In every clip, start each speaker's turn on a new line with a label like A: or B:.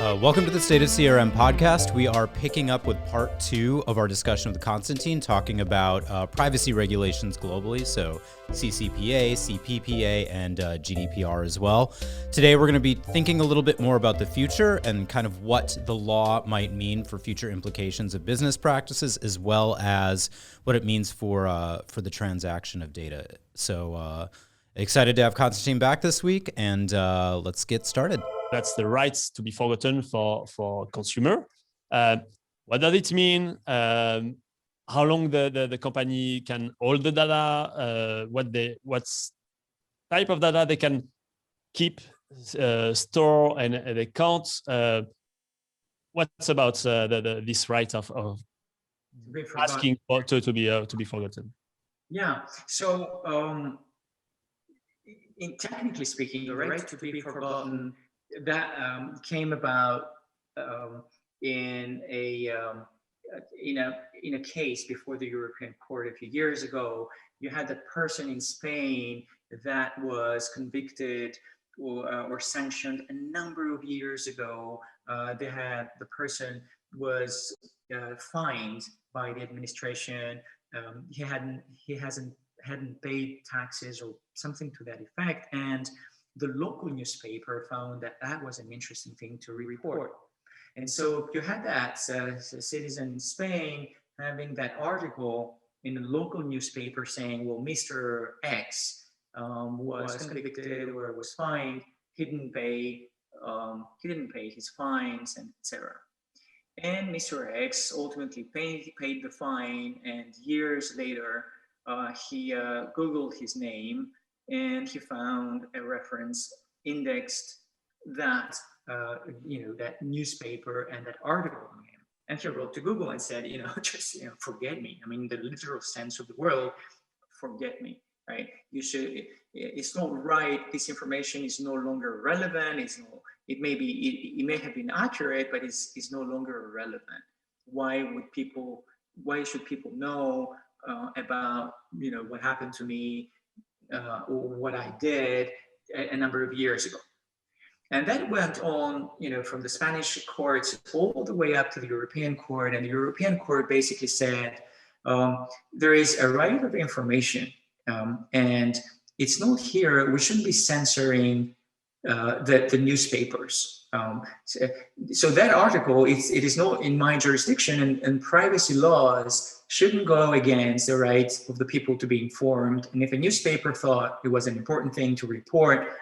A: Welcome to the State of CRM podcast. We are picking up with part 2 of our discussion with Constantin, talking about privacy regulations globally, so CCPA, CPPA, and GDPR as well. Today, we're going to be thinking a little bit more about the future and kind of what the law might mean for future implications of business practices, as well as what it means for the transaction of data. So excited to have Constantin back this week, and let's get started.
B: That's the rights to be forgotten for consumer. What does it mean? How long the company can hold the data? What's type of data they can keep, store, and they can't. What's about this right of asking to be forgotten?
C: Yeah. So, technically speaking, the right to be forgotten that came about in a case before the European Court a few years ago. You had a person in Spain that was convicted or sanctioned a number of years ago. The person was fined by the administration. He hadn't paid taxes or something to that effect, and the local newspaper found that was an interesting thing to report. And so you had that citizen in Spain having that article in a local newspaper saying, well, Mr. X was convicted or was fined, he didn't pay his fines, and etc. And Mr. X ultimately paid the fine, and years later, he Googled his name, and he found a reference indexed that that newspaper and that article on him. And he wrote to Google and said, forget me. I mean, the literal sense of the word, forget me, right? It's not right. This information is no longer relevant. It may have been accurate, but it's no longer relevant. Why should people know about, what happened to me, or what I did a number of years ago? And that went on, from the Spanish courts all the way up to the European Court. And the European Court basically said there is a right of information, and it's not here. We shouldn't be censoring the newspapers. So that article, it is not in my jurisdiction, and privacy laws shouldn't go against the right of the people to be informed. And if a newspaper thought it was an important thing to report,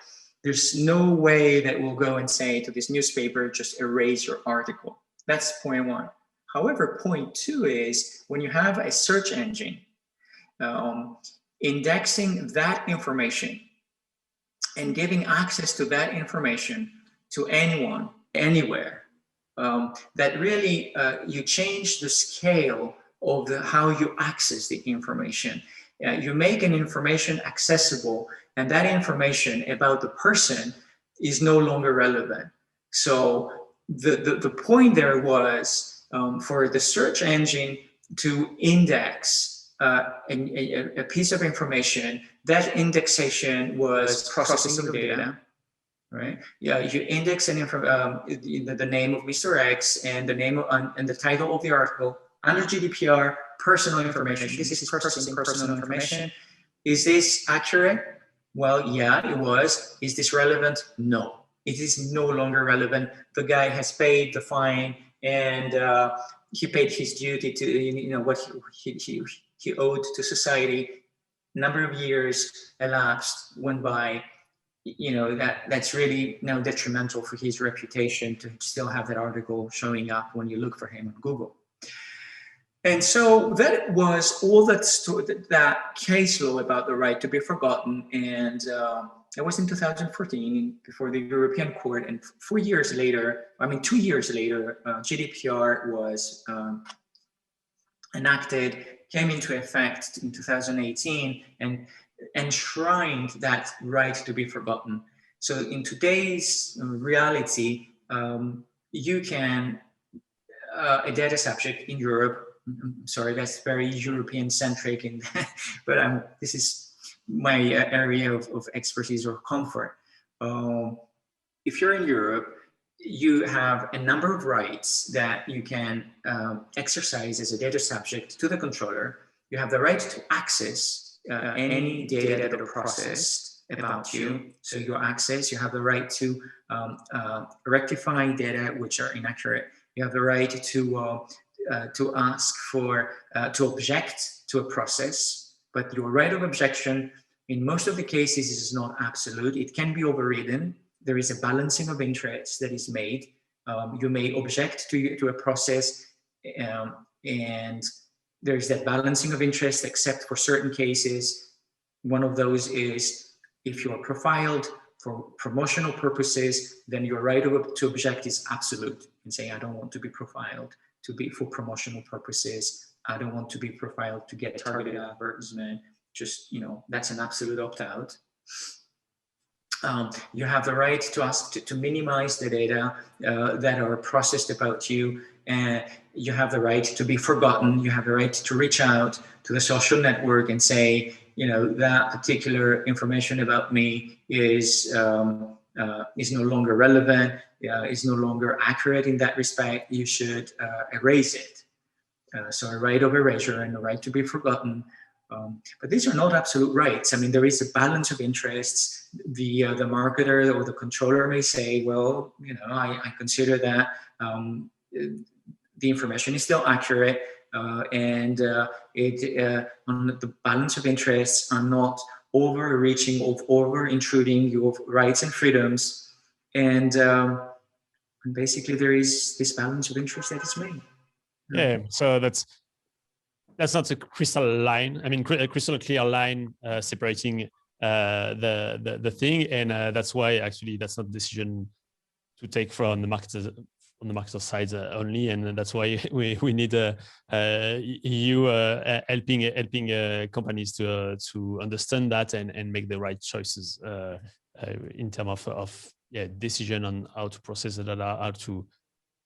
C: there's no way that we'll go and say to this newspaper, just erase your article. That's point one. However, point two is when you have a search engine indexing that information and giving access to that information to anyone, anywhere, that really you change the scale of how you access the information. You make an information accessible, and that information about the person is no longer relevant. So the point there was for the search engine to index a piece of information. That indexation was processing of data. Right? Yeah, you index the name of Mr. X and the name and the title of the article under GDPR, personal information. This is processing personal information. Is this accurate? Well, yeah, it was. Is this relevant? No, it is no longer relevant. The guy has paid the fine, and he paid his duty to what he owed to society. Number of years elapsed, went by. That's really now detrimental for his reputation to still have that article showing up when you look for him on Google. And so that was all that case law about the right to be forgotten. And it was in 2014 before the European Court. And 2 years later, GDPR was enacted, came into effect in 2018, and enshrined that right to be forgotten. So in today's reality, you can, a data subject in Europe, I'm sorry, that's very European centric, but this is my area of expertise or comfort. If you're in Europe, you have a number of rights that you can exercise as a data subject to the controller. You have the right to access any data that are processed about you. So your access, you have the right to rectify data which are inaccurate. You have the right to ask for, to object to a process, but your right of objection in most of the cases is not absolute. It can be overridden. There is a balancing of interests that is made. You may object to a process, and there's that balancing of interests, except for certain cases. One of those is if you are profiled for promotional purposes, then your right to object is absolute and say, I don't want to be profiled to be for promotional purposes. I don't want to be profiled to get targeted advertisement. Just, that's an absolute opt-out. You have the right to ask to minimize the data that are processed about you. You have the right to be forgotten. You have the right to reach out to the social network and say, that particular information about me is no longer relevant, is no longer accurate in that respect. You should erase it. So a right of erasure and a right to be forgotten. But these are not absolute rights. I mean, there is a balance of interests. The marketer or the controller may say, well, I consider that the information is still accurate, and on the balance of interests are not overreaching or over intruding your rights and freedoms. And basically, there is this balance of interest that is made.
B: Yeah, so that's not a crystal line. I mean, a crystal clear line separating the thing, and that's why actually that's not a decision to take from the marketer side only, and that's why we need you helping companies to understand that and make the right choices in terms of decision on how to process the data, how to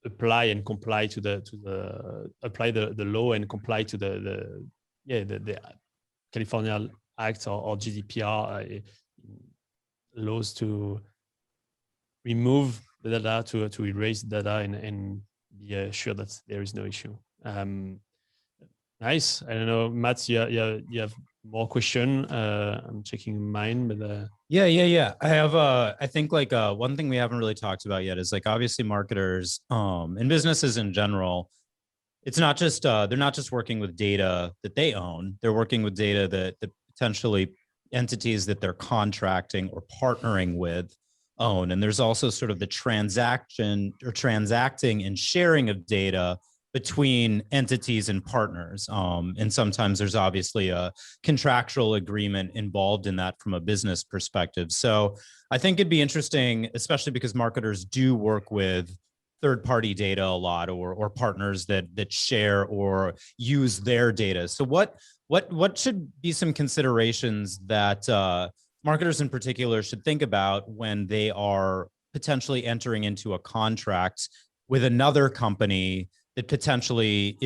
B: apply and comply to the law and comply to the California Act or GDPR laws to remove the data, to erase the data and be sure that there is no issue. Nice. I don't know, Matt, you have more question. I'm checking mine, but
A: Yeah. I have I think one thing we haven't really talked about yet is obviously marketers and businesses in general. It's not just they're not just working with data that they own. They're working with data that potentially entities that they're contracting or partnering with own. And there's also sort of the transacting and sharing of data between entities and partners. And sometimes there's obviously a contractual agreement involved in that from a business perspective. So I think it'd be interesting, especially because marketers do work with third-party data a lot, or partners that share or use their data. So what should be some considerations that marketers in particular should think about when they are potentially entering into a contract with another company that potentially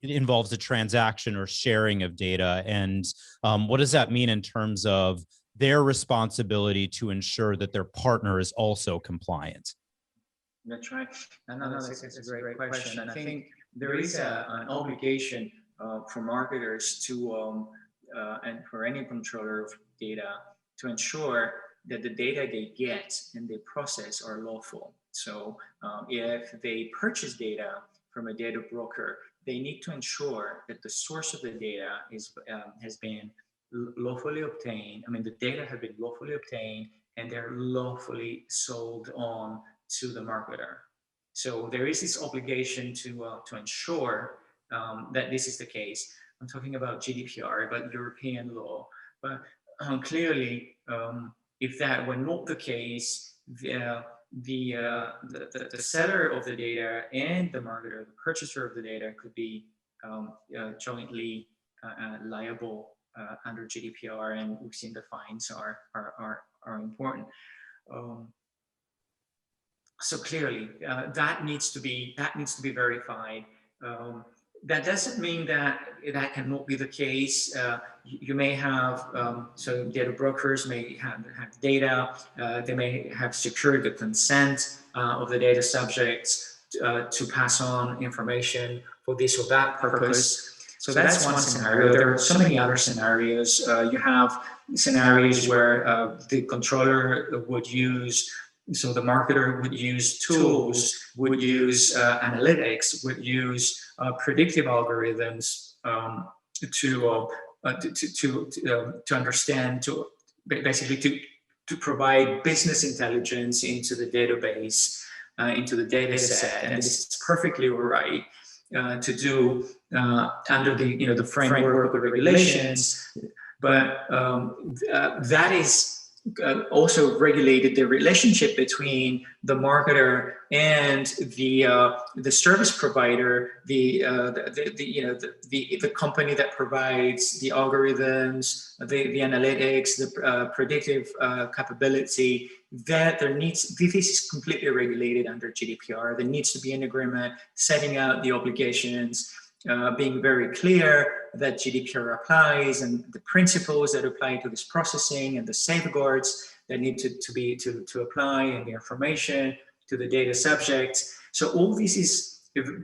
A: involves a transaction or sharing of data? And what does that mean in terms of their responsibility to ensure that their partner is also compliant?
C: That's right. That's a great question. I think there is an obligation for marketers to, and for any controller of data, to ensure that the data they get and they process are lawful. So if they purchase data from a data broker, they need to ensure that the source of the data has been lawfully obtained. I mean, the data have been lawfully obtained and they're lawfully sold on to the marketer. So there is this obligation to ensure that this is the case. I'm talking about GDPR, about European law, but clearly, if that were not the case, the seller of the data and the marketer, the purchaser of the data, could be jointly liable under GDPR, and we've seen the fines are important. So clearly, that needs to be verified. that doesn't mean that that cannot be the case. You may have, so data brokers may have data, they may have secured the consent of the data subjects to pass on information for this or that purpose. So that's one scenario. There are so many other scenarios. You have scenarios where the controller would use, so the marketer would use tools, would use analytics, would use predictive algorithms to understand, to basically to provide business intelligence into the database, into the data set, and this is perfectly right to do under the framework of the regulations, but that is also regulated the relationship between the marketer and the service provider, the company that provides the algorithms, the analytics, the predictive capability. That this is completely regulated under GDPR. There needs to be an agreement setting out the obligations, being very clear that GDPR applies and the principles that apply to this processing and the safeguards that need to apply, and the information to the data subject. So all this is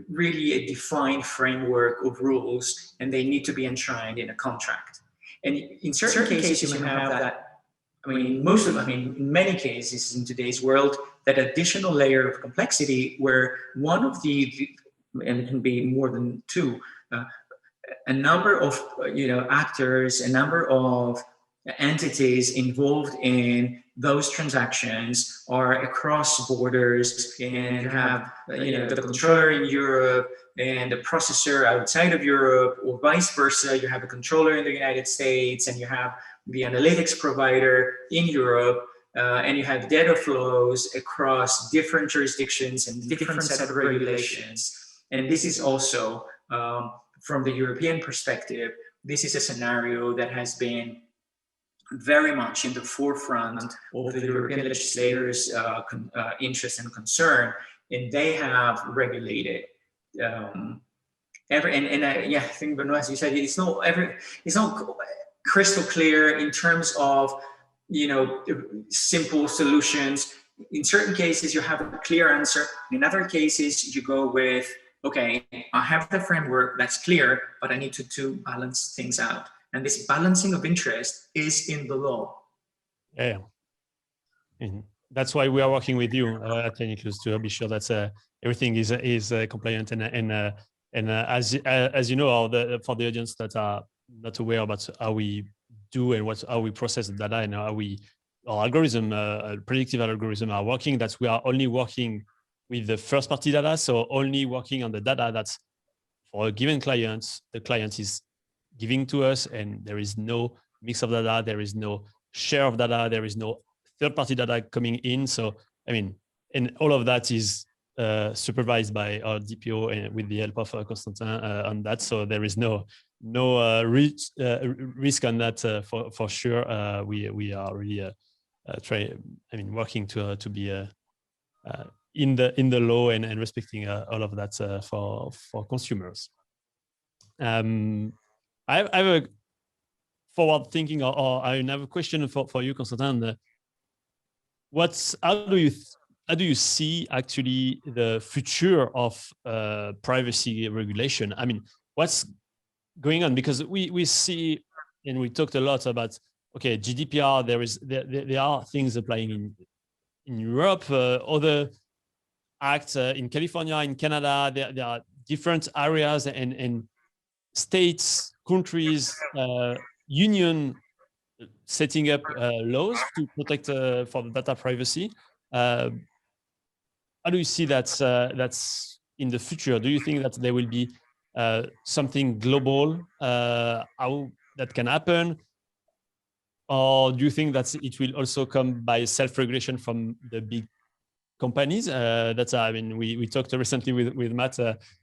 C: really a defined framework of rules, and they need to be enshrined in a contract. And in certain cases, you may have that. In many cases in today's world, that additional layer of complexity where one of and it can be more than two, a number of actors, a number of entities involved in those transactions are across borders, and you have the controller in Europe and the processor outside of Europe, or vice versa. You have a controller in the United States and you have the analytics provider in Europe, and you have data flows across different jurisdictions and different set of regulations. And this is also, from the European perspective, this is a scenario that has been very much in the forefront of the European legislators' interest and concern, and they have regulated I think, Benoit, as you said, it's not crystal clear in terms of simple solutions. In certain cases, you have a clear answer. In other cases, you go with, okay, I have the framework that's clear, but I need to balance things out. And this balancing of interest is in the law.
B: Yeah. Mm-hmm. That's why we are working with you at Technicus to be sure that everything is compliant. And as you know, for the audience that are not aware about how we do and how we process the data and how our algorithm, predictive algorithm are working, that we are only working with the first party data. So only working on the data that's for a given client, the client is giving to us, and there is no mix of data, there is no share of data, there is no third party data coming in. So, and all of that is supervised by our DPO and with the help of Constantin on that. So there is no risk on that for sure. We are really working to be in the law and respecting all of that for consumers. I have a forward thinking, or I have a question for you, Constantin. How do you see actually the future of privacy regulation? What's going on? Because we see, and we talked a lot about, okay, GDPR, there are things applying in Europe, other acts in California, in Canada, there are different areas and states, countries, union setting up laws to protect for the data privacy. How do you see that's in the future? Do you think that there will be something global, how that can happen? Or do you think that it will also come by self-regulation from the big companies? We talked recently with Matt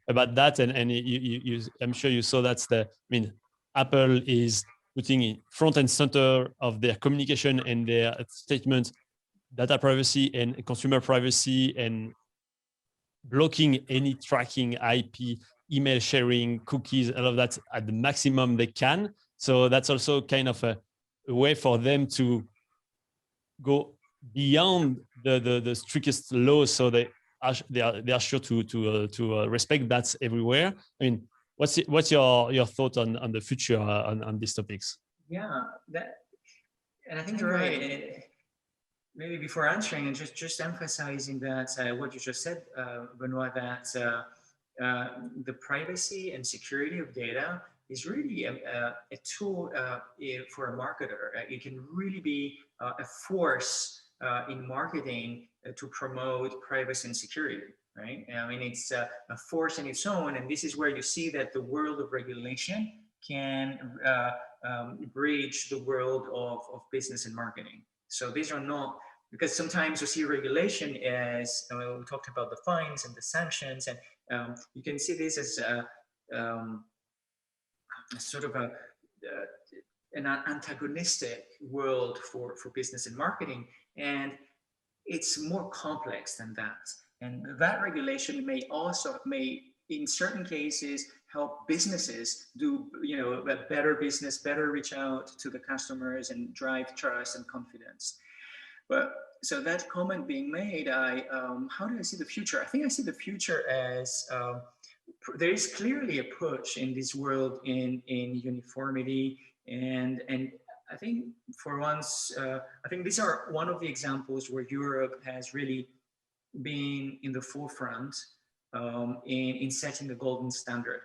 B: about that, and I'm sure you saw Apple is putting in front and center of their communication and their statement data privacy and consumer privacy, and blocking any tracking IP email sharing, cookies, all of that at the maximum they can. So that's also kind of a way for them to go beyond the strictest laws, so they are sure to respect that everywhere. I mean, what's your thought on the future on these topics?
C: Yeah, and I think you're right. And maybe before answering, and just emphasizing that what you just said, Benoit, that the privacy and security of data is really a tool for a marketer. It can really be a force in marketing to promote privacy and security, right? I mean, it's a force in its own, and this is where you see that the world of regulation can bridge the world of business and marketing. So these are not, because sometimes you see regulation as, we talked about the fines and the sanctions, and you can see this as sort of an antagonistic world for business and marketing. And it's more complex than that. And that regulation may in certain cases, help businesses do, a better business, better reach out to the customers and drive trust and confidence. But so that comment being made, how do I see the future? I think I see the future as there is clearly a push in this world in uniformity, and I think for once, I think these are one of the examples where Europe has really been in the forefront in setting the golden standard.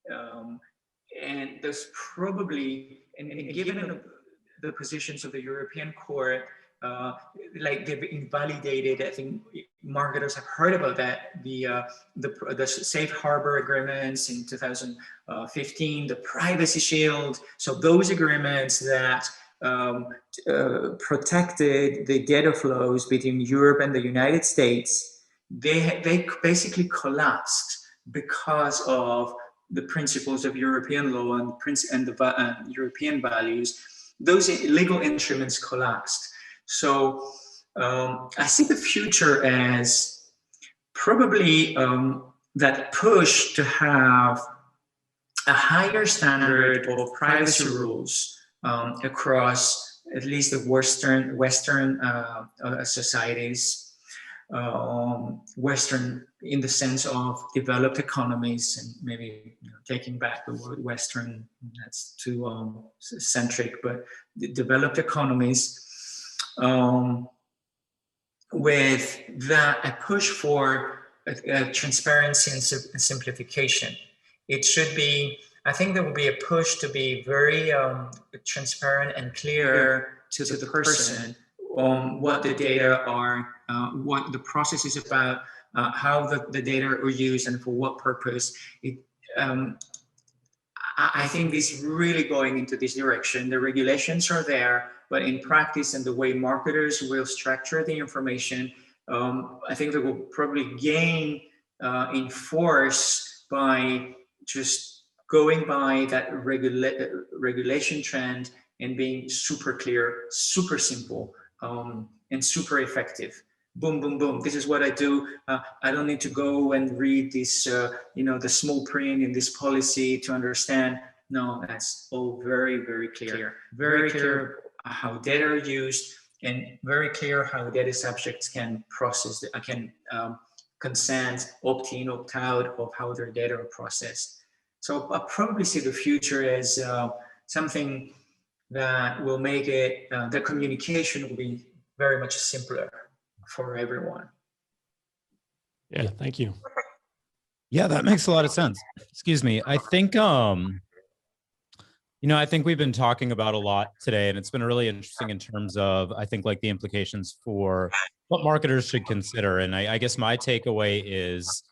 C: And there's probably, and given the positions of the European Court, like they've invalidated, I think marketers have heard about that, the safe harbor agreements in 2015, the privacy shield. So those agreements that protected the data flows between Europe and the United States, they basically collapsed because of the principles of European law and the European values. Those legal instruments collapsed. So I see the future as probably that push to have a higher standard of privacy rules across at least the Western societies, Western in the sense of developed economies, and maybe taking back the word Western, that's too centric, but the developed economies, with that a push for transparency and simplification. It should be, I think there will be a push to be very transparent and clear to the person on what the data are, what the process is about, how the data are used and for what purpose. I think this is really going into this direction. The regulations are there, but in practice and the way marketers will structure the information, I think they will probably gain in force by just going by that regulation trend and being super clear, super simple, and super effective. Boom, boom, boom. This is what I do. I don't need to go and read this, the small print in this policy to understand. No, that's all very, very clear. Very clear how data are used, and very clear how data subjects can process, consent, opt in, opt out of how their data are processed. So I probably see the future as something that will make it, the communication will be very much simpler for everyone.
B: Yeah, thank you.
A: Yeah, that makes a lot of sense. Excuse me. I think, I think we've been talking about a lot today, and it's been really interesting in terms of, I think, like the implications for what marketers should consider. And I guess my takeaway is,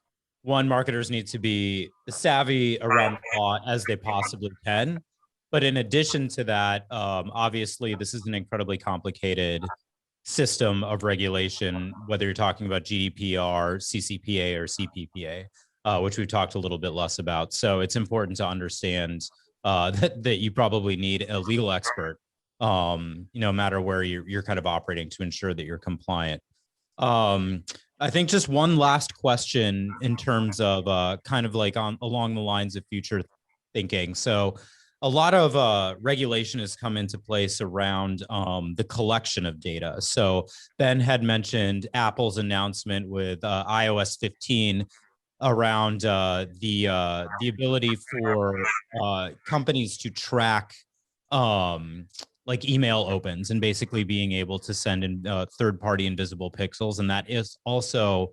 A: one, marketers need to be savvy around the law as they possibly can. But in addition to that, obviously, this is an incredibly complicated system of regulation, whether you're talking about GDPR, CCPA, or CPPA, which we've talked a little bit less about. So it's important to understand that you probably need a legal expert, no matter where you're kind of operating, to ensure that you're compliant. I think just one last question in terms of kind of like on along the lines of future thinking. So a lot of regulation has come into place around the collection of data. So Ben had mentioned Apple's announcement with iOS 15 around the ability for companies to track like email opens and basically being able to send in third-party invisible pixels, and that is also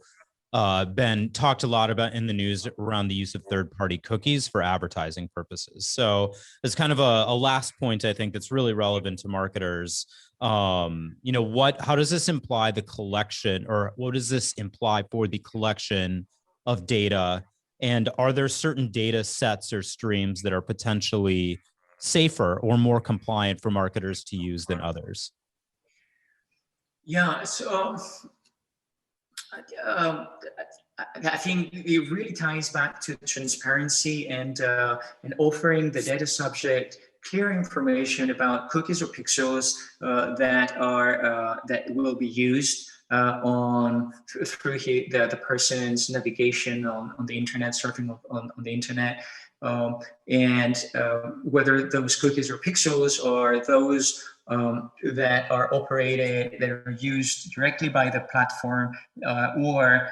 A: been talked a lot about in the news around the use of third-party cookies for advertising purposes. So it's kind of a last point I think that's really relevant to marketers. You know, how does this imply the collection, or what does this imply for the collection of data? And are there certain data sets or streams that are potentially safer or more compliant for marketers to use than others?
C: Yeah, so I think it really ties back to transparency and offering the data subject clear information about cookies or pixels that will be used through the person's navigation on the internet, surfing on the internet, and whether those cookies or pixels are those that are used directly by the platform or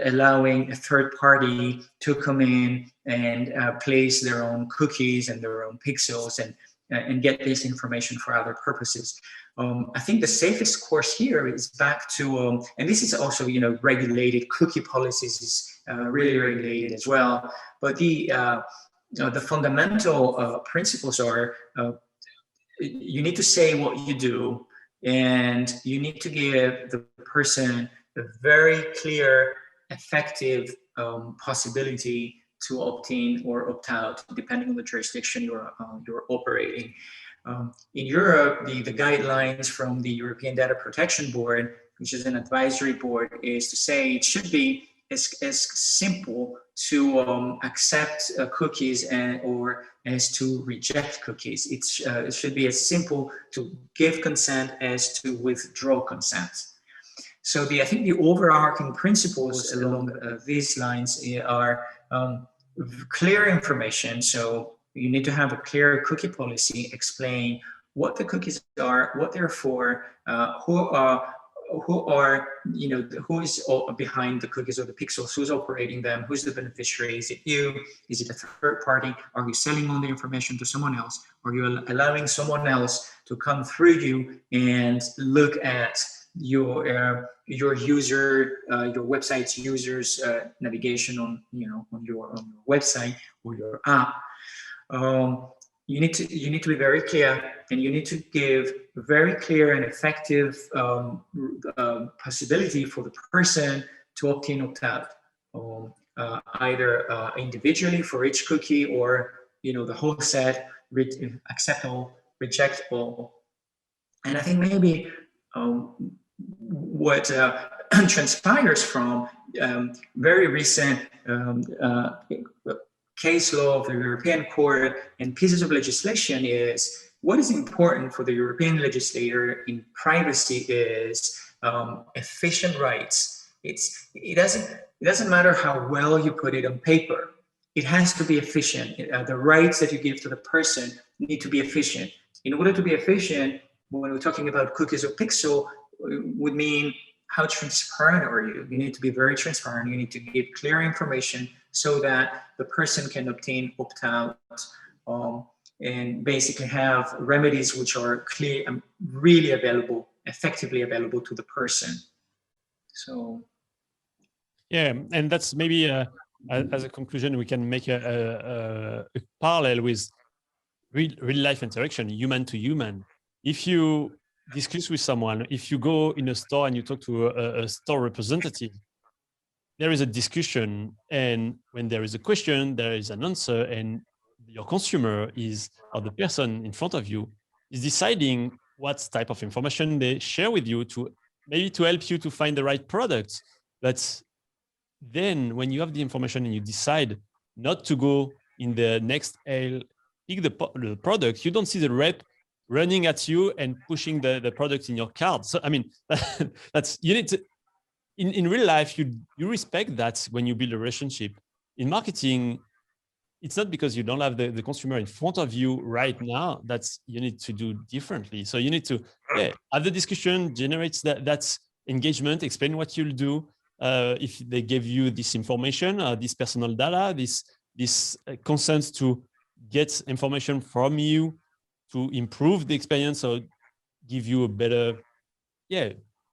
C: allowing a third party to come in and place their own cookies and their own pixels and get this information for other purposes. I think the safest course here is back to, and this is also, regulated. Cookie policies is really regulated as well. But the fundamental principles are you need to say what you do, and you need to give the person a very clear, effective possibility to opt in or opt out, depending on the jurisdiction you're operating. In Europe, the guidelines from the European Data Protection Board, which is an advisory board, is to say it should be as simple to accept cookies or as to reject cookies. It should be as simple to give consent as to withdraw consent. So I think the overarching principles along these lines are clear information. So you need to have a clear cookie policy, explain what the cookies are, what they're for, who is behind the cookies or the pixels, who's operating them, who's the beneficiary. Is it you? Is it a third party? Are you selling all the information to someone else? Are you allowing someone else to come through you and look at your user, your website's users navigation on your website or your app? You need to be very clear, and you need to give very clear and effective possibility for the person to opt in, opt out, either individually for each cookie or the whole set, accept all, reject all. And I think maybe what transpires from very recent case law of the European Court and pieces of legislation is what is important for the European legislator in privacy is efficient rights. It doesn't matter how well you put it on paper. It has to be efficient. The rights that you give to the person need to be efficient. In order to be efficient, when we're talking about cookies or pixel, would mean how transparent are you? You need to be very transparent. You need to give clear information so that the person can obtain, opt out, and basically have remedies which are clear and really available, effectively available to the person. So,
B: yeah, and that's maybe as a conclusion, we can make a parallel with real life interaction, human to human. If you discuss with someone, if you go in a store and you talk to a store representative, there is a discussion, and when there is a question, there is an answer, and your consumer or the person in front of you is deciding what type of information they share with you to help you to find the right product. But then when you have the information and you decide not to go in the next aisle, pick the product, you don't see the rep running at you and pushing the product in your cart. So, I mean, you need to, in real life, you respect that when you build a relationship. In marketing, it's not because you don't have the consumer in front of you right now that you need to do differently. So you need to have the discussion, generate that engagement, explain what you'll do. If they give you this information, this personal data, this consent to get information from you to improve the experience or give you a better,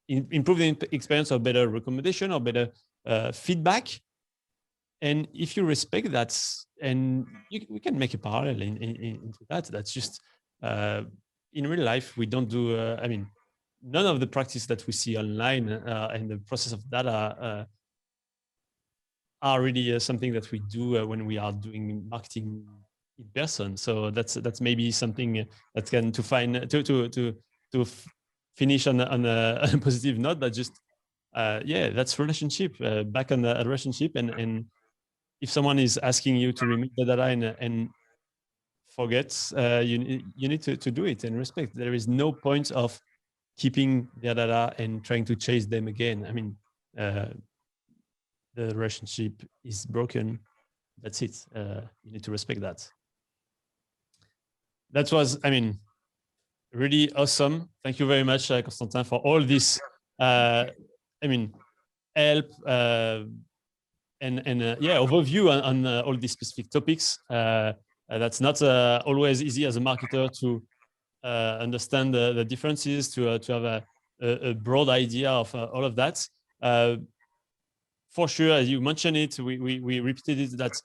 B: improve the experience or better recommendation or better feedback. And if you respect that, and we can make a parallel into that. That's just in real life, we don't do, none of the practice that we see online and the process of data are really something that we do when we are doing marketing in person. So that's maybe something that can to finish on a positive note, but just that's relationship, back on the relationship. And if someone is asking you to remove the data and forgets, you need to do it and respect. There is no point of keeping their data and trying to chase them again. I mean, the relationship is broken. That's it. You need to respect that. That was, really awesome. Thank you very much, Constantin, for all this, help and overview on all these specific topics. That's not always easy as a marketer to understand the differences, to have a broad idea of all of that. For sure, as you mentioned it, we repeated it, that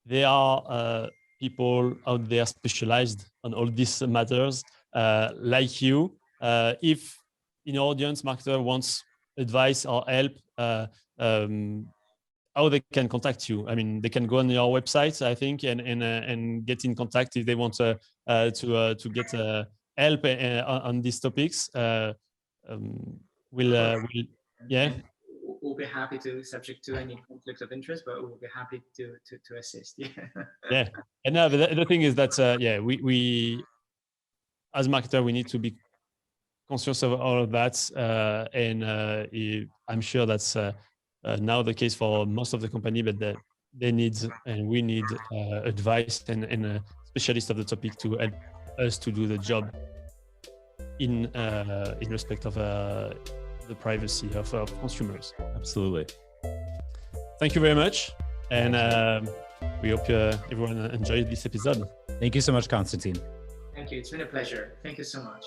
B: there are people out there specialized on all these matters, like you. If in your audience marketer wants advice or help, how they can contact you? I mean, they can go on your website, I think, and get in contact if they want to get help on these topics.
C: We'll be happy to, subject to any conflict of interest, but we'll be happy to assist.
B: Yeah. And but the thing is that we as marketer, we need to be conscious of all of that, and I'm sure that's now the case for most of the company, but they need and we need advice and a specialist of the topic to help us to do the job in respect of the privacy of consumers.
A: Absolutely.
B: Thank you very much, and we hope everyone enjoyed this episode.
A: Thank you so much, Constantin.
C: Thank you. It's been a pleasure. Thank you so much.